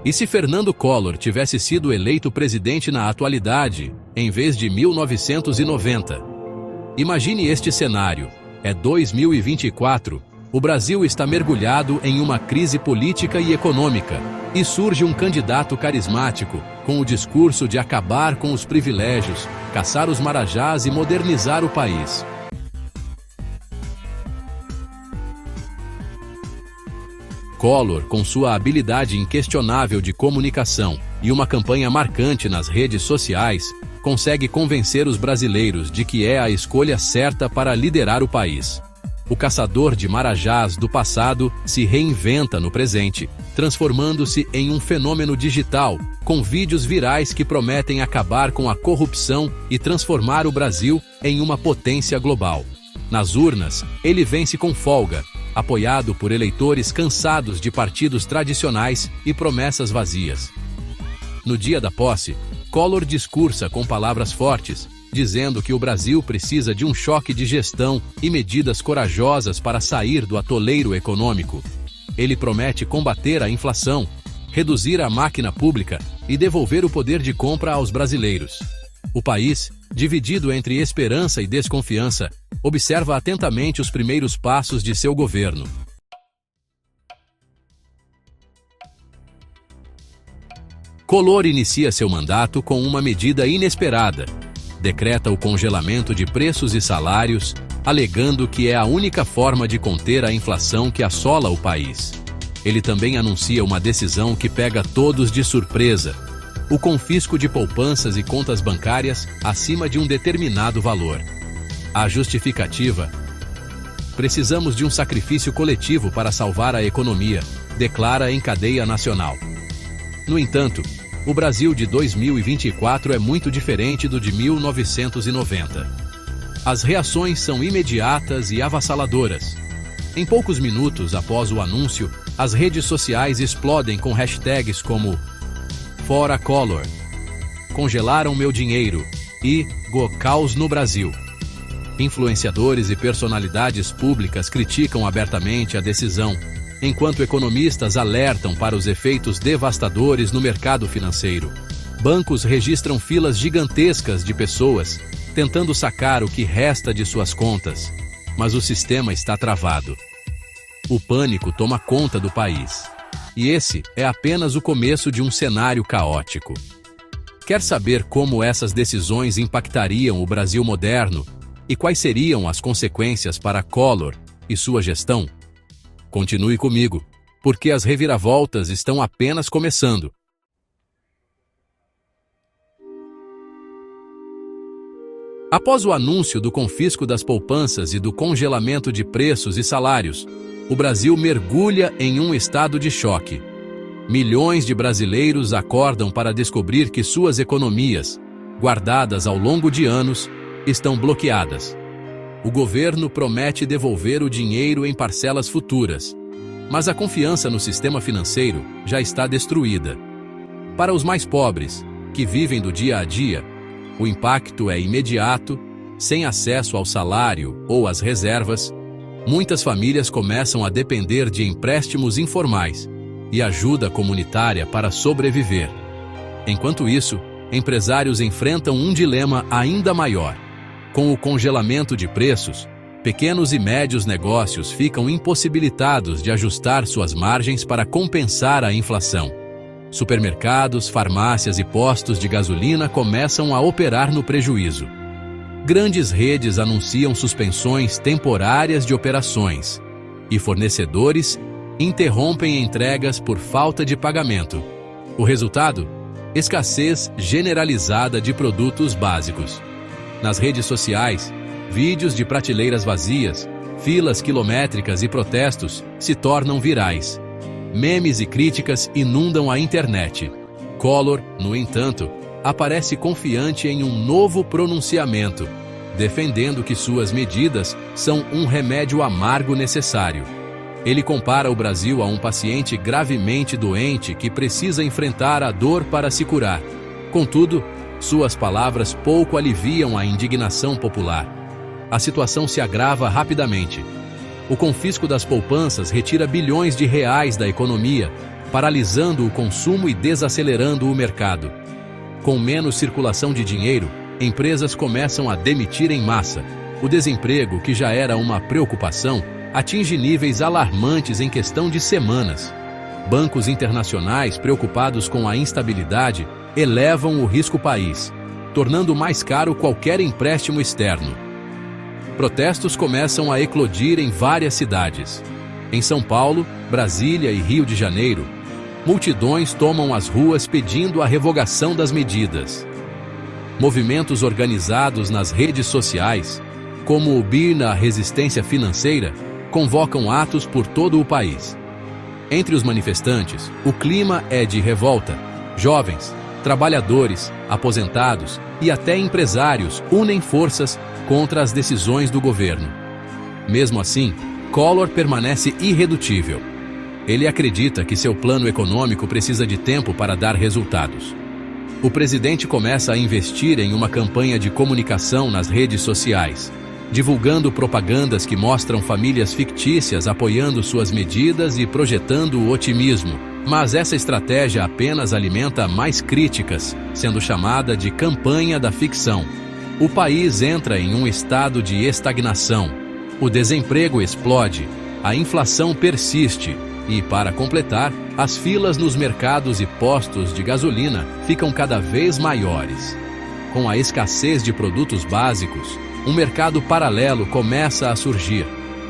E se Fernando Collor tivesse sido eleito presidente na atualidade, em vez de 1990? Imagine este cenário. É 2024. O Brasil está mergulhado em uma crise política e econômica, e surge um candidato carismático, com o discurso de acabar com os privilégios, caçar os marajás e modernizar o país. Collor, com sua habilidade inquestionável de comunicação e uma campanha marcante nas redes sociais, consegue convencer os brasileiros de que é a escolha certa para liderar o país. O caçador de marajás do passado se reinventa no presente, transformando-se em um fenômeno digital, com vídeos virais que prometem acabar com a corrupção e transformar o Brasil em uma potência global. Nas urnas, ele vence com folga, apoiado por eleitores cansados de partidos tradicionais e promessas vazias. No dia da posse, Collor discursa com palavras fortes, dizendo que o Brasil precisa de um choque de gestão e medidas corajosas para sair do atoleiro econômico. Ele promete combater a inflação, reduzir a máquina pública e devolver o poder de compra aos brasileiros. O país, dividido entre esperança e desconfiança, observa atentamente os primeiros passos de seu governo. Collor inicia seu mandato com uma medida inesperada. Decreta o congelamento de preços e salários, alegando que é a única forma de conter a inflação que assola o país. Ele também anuncia uma decisão que pega todos de surpresa: o confisco de poupanças e contas bancárias acima de um determinado valor. A justificativa: precisamos de um sacrifício coletivo para salvar a economia, declara em cadeia nacional. No entanto, o Brasil de 2024 é muito diferente do de 1990. As reações são imediatas e avassaladoras. Em poucos minutos após o anúncio, as redes sociais explodem com hashtags como Fora Collor, Congelaram meu dinheiro e Go Caos no Brasil. Influenciadores e personalidades públicas criticam abertamente a decisão, enquanto economistas alertam para os efeitos devastadores no mercado financeiro. Bancos registram filas gigantescas de pessoas tentando sacar o que resta de suas contas, mas o sistema está travado. O pânico toma conta do país. E esse é apenas o começo de um cenário caótico. Quer saber como essas decisões impactariam o Brasil moderno e quais seriam as consequências para Collor e sua gestão? Continue comigo, porque as reviravoltas estão apenas começando. Após o anúncio do confisco das poupanças e do congelamento de preços e salários, o Brasil mergulha em um estado de choque. Milhões de brasileiros acordam para descobrir que suas economias, guardadas ao longo de anos, estão bloqueadas. O governo promete devolver o dinheiro em parcelas futuras, mas a confiança no sistema financeiro já está destruída. Para os mais pobres, que vivem do dia a dia, o impacto é imediato, sem acesso ao salário ou às reservas. Muitas famílias começam a depender de empréstimos informais e ajuda comunitária para sobreviver. Enquanto isso, empresários enfrentam um dilema ainda maior. Com o congelamento de preços, pequenos e médios negócios ficam impossibilitados de ajustar suas margens para compensar a inflação. Supermercados, farmácias e postos de gasolina começam a operar no prejuízo. Grandes redes anunciam suspensões temporárias de operações, e fornecedores interrompem entregas por falta de pagamento. O resultado? Escassez generalizada de produtos básicos. Nas redes sociais, vídeos de prateleiras vazias, filas quilométricas e protestos se tornam virais. Memes e críticas inundam a internet. Collor, no entanto, aparece confiante em um novo pronunciamento, defendendo que suas medidas são um remédio amargo necessário. Ele compara o Brasil a um paciente gravemente doente que precisa enfrentar a dor para se curar. Contudo, suas palavras pouco aliviam a indignação popular. A situação se agrava rapidamente. O confisco das poupanças retira bilhões de reais da economia, paralisando o consumo e desacelerando o mercado. Com menos circulação de dinheiro, empresas começam a demitir em massa. O desemprego, que já era uma preocupação, atinge níveis alarmantes em questão de semanas. Bancos internacionais, preocupados com a instabilidade, elevam o risco país, tornando mais caro qualquer empréstimo externo. Protestos começam a eclodir em várias cidades. Em São Paulo, Brasília e Rio de Janeiro, multidões tomam as ruas pedindo a revogação das medidas. Movimentos organizados nas redes sociais, como o BIR Resistência Financeira, convocam atos por todo o país. Entre os manifestantes, o clima é de revolta. Jovens, trabalhadores, aposentados e até empresários unem forças contra as decisões do governo. Mesmo assim, Collor permanece irredutível. Ele acredita que seu plano econômico precisa de tempo para dar resultados. O presidente começa a investir em uma campanha de comunicação nas redes sociais, divulgando propagandas que mostram famílias fictícias apoiando suas medidas e projetando o otimismo. Mas essa estratégia apenas alimenta mais críticas, sendo chamada de campanha da ficção. O país entra em um estado de estagnação. O desemprego explode, a inflação persiste e, para completar, as filas nos mercados e postos de gasolina ficam cada vez maiores. Com a escassez de produtos básicos, um mercado paralelo começa a surgir,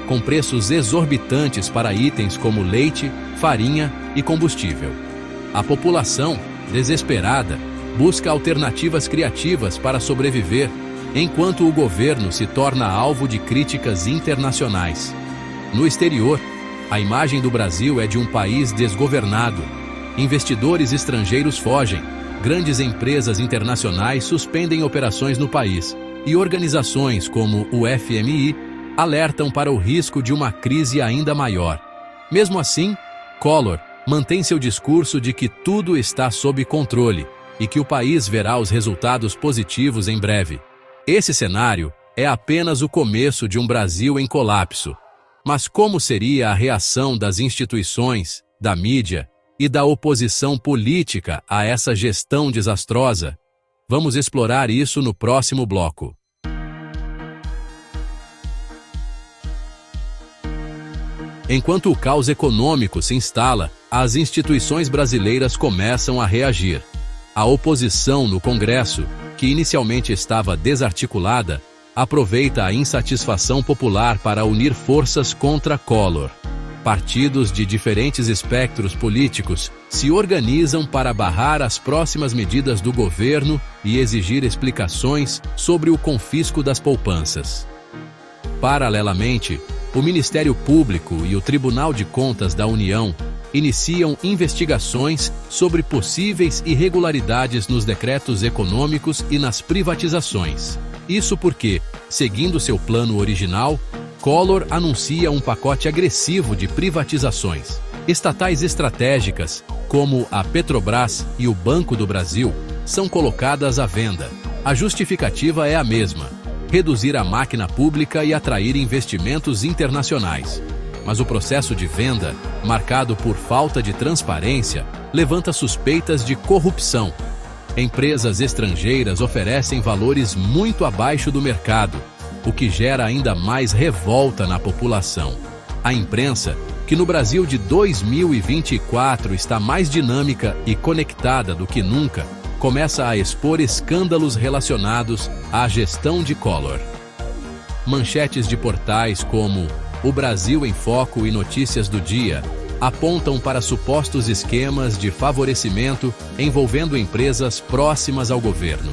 com preços exorbitantes para itens como leite, farinha e combustível. A população, desesperada, busca alternativas criativas para sobreviver, enquanto o governo se torna alvo de críticas internacionais. No exterior, a imagem do Brasil é de um país desgovernado. Investidores estrangeiros fogem, grandes empresas internacionais suspendem operações no país, e organizações como o FMI alertam para o risco de uma crise ainda maior. Mesmo assim, Collor mantém seu discurso de que tudo está sob controle e que o país verá os resultados positivos em breve. Esse cenário é apenas o começo de um Brasil em colapso. Mas como seria a reação das instituições, da mídia e da oposição política a essa gestão desastrosa? Vamos explorar isso no próximo bloco. Enquanto o caos econômico se instala, as instituições brasileiras começam a reagir. A oposição no Congresso, que inicialmente estava desarticulada, aproveita a insatisfação popular para unir forças contra Collor. Partidos de diferentes espectros políticos se organizam para barrar as próximas medidas do governo e exigir explicações sobre o confisco das poupanças. Paralelamente, o Ministério Público e o Tribunal de Contas da União iniciam investigações sobre possíveis irregularidades nos decretos econômicos e nas privatizações. Isso porque, seguindo seu plano original, Collor anuncia um pacote agressivo de privatizações. Estatais estratégicas, como a Petrobras e o Banco do Brasil, são colocadas à venda. A justificativa é a mesma: reduzir a máquina pública e atrair investimentos internacionais. Mas o processo de venda, marcado por falta de transparência, levanta suspeitas de corrupção. Empresas estrangeiras oferecem valores muito abaixo do mercado, o que gera ainda mais revolta na população. A imprensa, que no Brasil de 2024 está mais dinâmica e conectada do que nunca, começa a expor escândalos relacionados à gestão de Collor. Manchetes de portais como O Brasil em Foco e Notícias do Dia apontam para supostos esquemas de favorecimento envolvendo empresas próximas ao governo.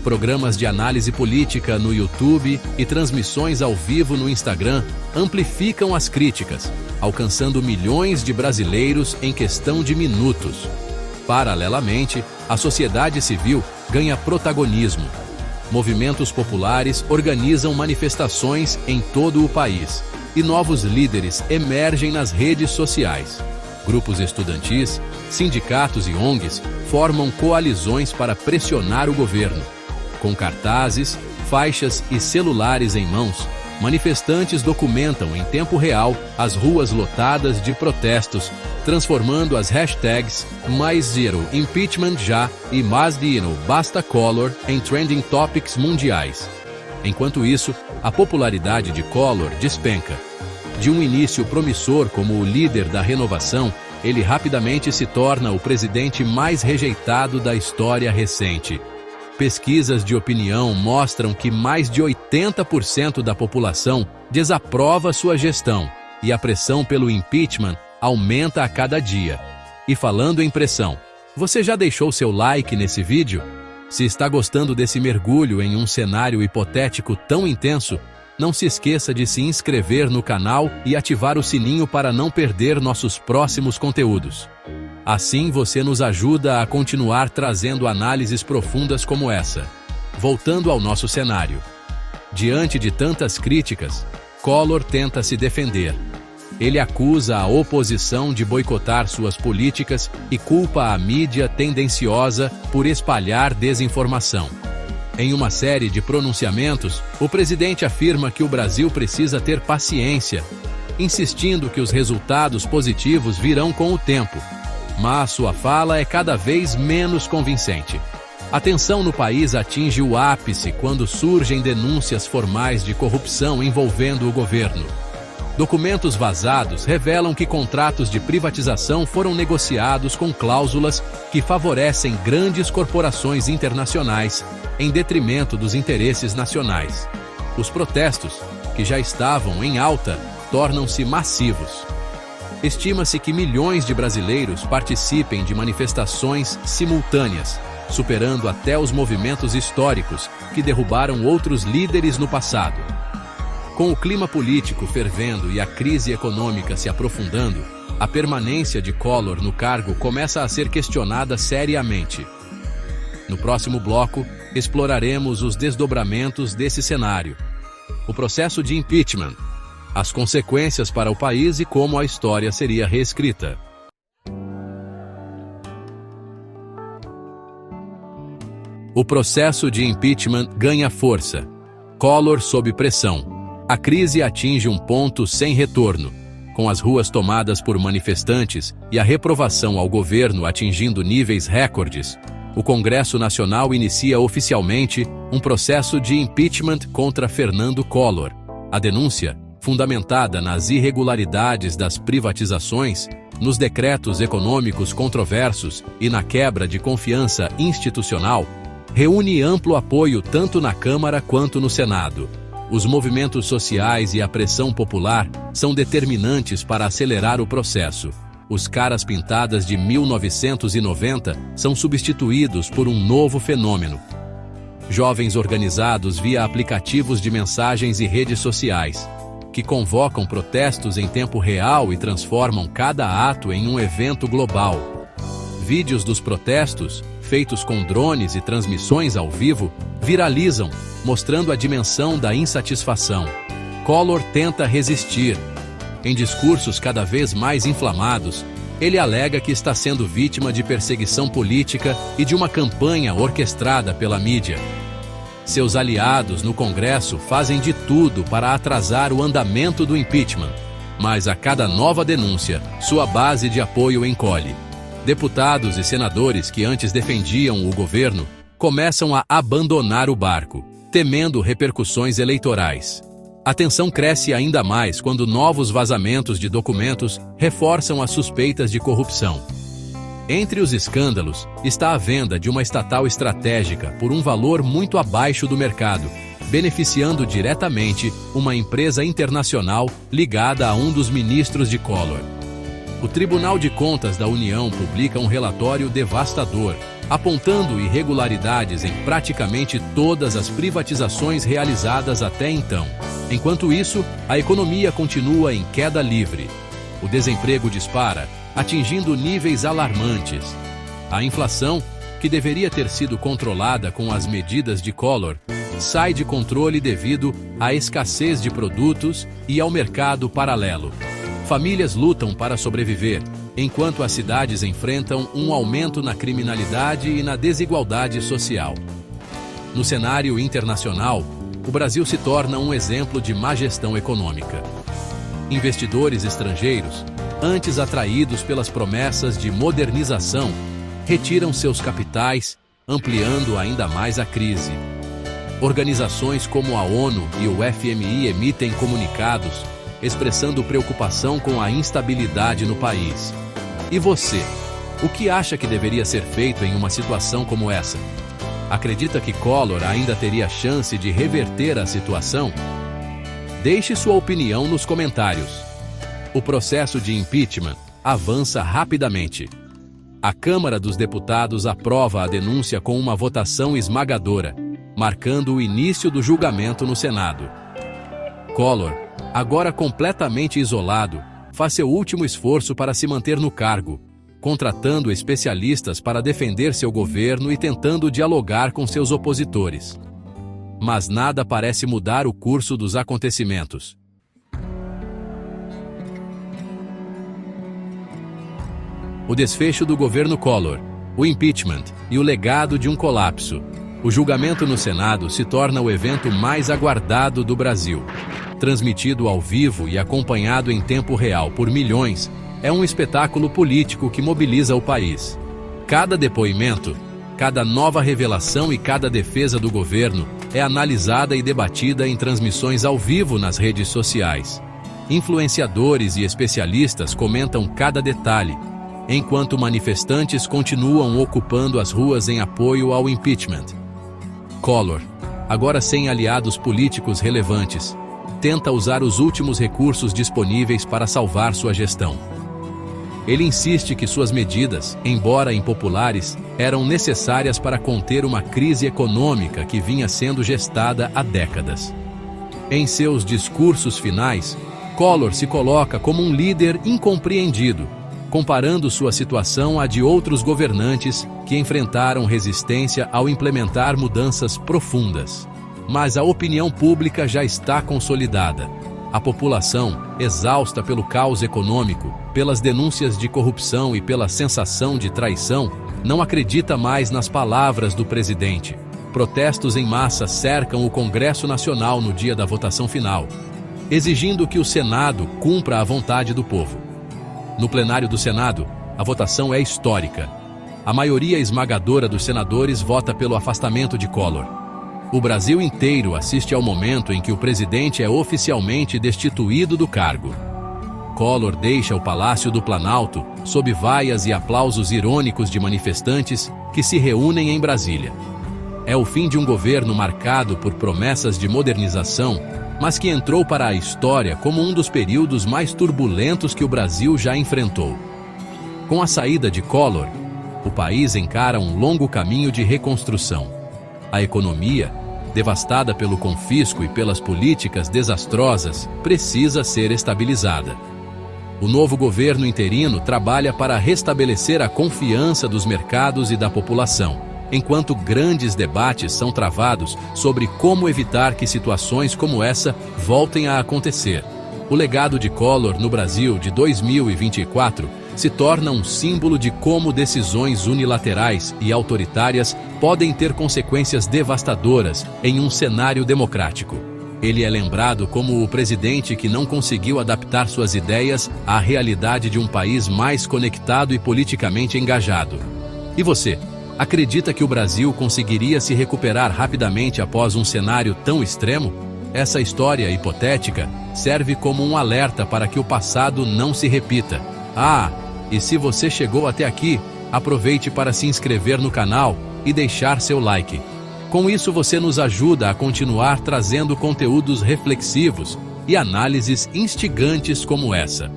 Programas de análise política no YouTube e transmissões ao vivo no Instagram amplificam as críticas, alcançando milhões de brasileiros em questão de minutos. Paralelamente, a sociedade civil ganha protagonismo. Movimentos populares organizam manifestações em todo o país e novos líderes emergem nas redes sociais. Grupos estudantis, sindicatos e ONGs formam coalizões para pressionar o governo. Com cartazes, faixas e celulares em mãos, manifestantes documentam em tempo real as ruas lotadas de protestos, transformando as hashtags #MaisZeroImpeachmentJá e #MasDino-Basta-Collor em trending topics mundiais. Enquanto isso, a popularidade de Collor despenca. De um início promissor como o líder da renovação, ele rapidamente se torna o presidente mais rejeitado da história recente. Pesquisas de opinião mostram que mais de 80% da população desaprova sua gestão, e a pressão pelo impeachment aumenta a cada dia. E falando em pressão, você já deixou seu like nesse vídeo? Se está gostando desse mergulho em um cenário hipotético tão intenso, não se esqueça de se inscrever no canal e ativar o sininho para não perder nossos próximos conteúdos. Assim você nos ajuda a continuar trazendo análises profundas como essa. Voltando ao nosso cenário. Diante de tantas críticas, Collor tenta se defender. Ele acusa a oposição de boicotar suas políticas e culpa a mídia tendenciosa por espalhar desinformação. Em uma série de pronunciamentos, o presidente afirma que o Brasil precisa ter paciência, insistindo que os resultados positivos virão com o tempo. Mas sua fala é cada vez menos convincente. A tensão no país atinge o ápice quando surgem denúncias formais de corrupção envolvendo o governo. Documentos vazados revelam que contratos de privatização foram negociados com cláusulas que favorecem grandes corporações internacionais, em detrimento dos interesses nacionais. Os protestos, que já estavam em alta, tornam-se massivos. Estima-se que milhões de brasileiros participem de manifestações simultâneas, superando até os movimentos históricos que derrubaram outros líderes no passado. Com o clima político fervendo e a crise econômica se aprofundando, a permanência de Collor no cargo começa a ser questionada seriamente. No próximo bloco, exploraremos os desdobramentos desse cenário. O processo de impeachment, as consequências para o país e como a história seria reescrita. O processo de impeachment ganha força. Collor sob pressão. A crise atinge um ponto sem retorno, com as ruas tomadas por manifestantes e a reprovação ao governo atingindo níveis recordes. O Congresso Nacional inicia oficialmente um processo de impeachment contra Fernando Collor. A denúncia, fundamentada nas irregularidades das privatizações, nos decretos econômicos controversos e na quebra de confiança institucional, reúne amplo apoio tanto na Câmara quanto no Senado. Os movimentos sociais e a pressão popular são determinantes para acelerar o processo. Os caras pintadas de 1990 são substituídos por um novo fenômeno. Jovens organizados via aplicativos de mensagens e redes sociais, que convocam protestos em tempo real e transformam cada ato em um evento global. Vídeos dos protestos, feitos com drones e transmissões ao vivo, viralizam, mostrando a dimensão da insatisfação. Collor tenta resistir. Em discursos cada vez mais inflamados, ele alega que está sendo vítima de perseguição política e de uma campanha orquestrada pela mídia. Seus aliados no Congresso fazem de tudo para atrasar o andamento do impeachment, mas a cada nova denúncia, sua base de apoio encolhe. Deputados e senadores que antes defendiam o governo começam a abandonar o barco, temendo repercussões eleitorais. A tensão cresce ainda mais quando novos vazamentos de documentos reforçam as suspeitas de corrupção. Entre os escândalos está a venda de uma estatal estratégica por um valor muito abaixo do mercado, beneficiando diretamente uma empresa internacional ligada a um dos ministros de Collor. O Tribunal de Contas da União publica um relatório devastador, apontando irregularidades em praticamente todas as privatizações realizadas até então. Enquanto isso, a economia continua em queda livre. O desemprego dispara, atingindo níveis alarmantes. A inflação, que deveria ter sido controlada com as medidas de Collor, sai de controle devido à escassez de produtos e ao mercado paralelo. Famílias lutam para sobreviver, enquanto as cidades enfrentam um aumento na criminalidade e na desigualdade social. No cenário internacional, o Brasil se torna um exemplo de má gestão econômica. Investidores estrangeiros, antes atraídos pelas promessas de modernização, retiram seus capitais, ampliando ainda mais a crise. Organizações como a ONU e o FMI emitem comunicados, expressando preocupação com a instabilidade no país. E você? O que acha que deveria ser feito em uma situação como essa? Acredita que Collor ainda teria chance de reverter a situação? Deixe sua opinião nos comentários. O processo de impeachment avança rapidamente. A Câmara dos Deputados aprova a denúncia com uma votação esmagadora, marcando o início do julgamento no Senado. Collor, agora completamente isolado, faz seu último esforço para se manter no cargo, contratando especialistas para defender seu governo e tentando dialogar com seus opositores. Mas nada parece mudar o curso dos acontecimentos. O desfecho do governo Collor, o impeachment e o legado de um colapso. O julgamento no Senado se torna o evento mais aguardado do Brasil. Transmitido ao vivo e acompanhado em tempo real por milhões, é um espetáculo político que mobiliza o país. Cada depoimento, cada nova revelação e cada defesa do governo é analisada e debatida em transmissões ao vivo nas redes sociais. Influenciadores e especialistas comentam cada detalhe, enquanto manifestantes continuam ocupando as ruas em apoio ao impeachment. Collor, agora sem aliados políticos relevantes, tenta usar os últimos recursos disponíveis para salvar sua gestão. Ele insiste que suas medidas, embora impopulares, eram necessárias para conter uma crise econômica que vinha sendo gestada há décadas. Em seus discursos finais, Collor se coloca como um líder incompreendido, comparando sua situação à de outros governantes que enfrentaram resistência ao implementar mudanças profundas. Mas a opinião pública já está consolidada. A população, exausta pelo caos econômico, pelas denúncias de corrupção e pela sensação de traição, não acredita mais nas palavras do presidente. Protestos em massa cercam o Congresso Nacional no dia da votação final, exigindo que o Senado cumpra a vontade do povo. No plenário do Senado, a votação é histórica. A maioria esmagadora dos senadores vota pelo afastamento de Collor. O Brasil inteiro assiste ao momento em que o presidente é oficialmente destituído do cargo. Collor deixa o Palácio do Planalto sob vaias e aplausos irônicos de manifestantes que se reúnem em Brasília. É o fim de um governo marcado por promessas de modernização, mas que entrou para a história como um dos períodos mais turbulentos que o Brasil já enfrentou. Com a saída de Collor, o país encara um longo caminho de reconstrução. A economia, devastada pelo confisco e pelas políticas desastrosas, precisa ser estabilizada. O novo governo interino trabalha para restabelecer a confiança dos mercados e da população, enquanto grandes debates são travados sobre como evitar que situações como essa voltem a acontecer. O legado de Collor no Brasil de 2024 se torna um símbolo de como decisões unilaterais e autoritárias podem ter consequências devastadoras em um cenário democrático. Ele é lembrado como o presidente que não conseguiu adaptar suas ideias à realidade de um país mais conectado e politicamente engajado. E você? Acredita que o Brasil conseguiria se recuperar rapidamente após um cenário tão extremo? Essa história hipotética serve como um alerta para que o passado não se repita. E se você chegou até aqui, aproveite para se inscrever no canal e deixar seu like. Com isso você nos ajuda a continuar trazendo conteúdos reflexivos e análises instigantes como essa.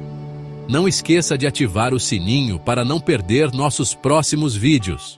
Não esqueça de ativar o sininho para não perder nossos próximos vídeos.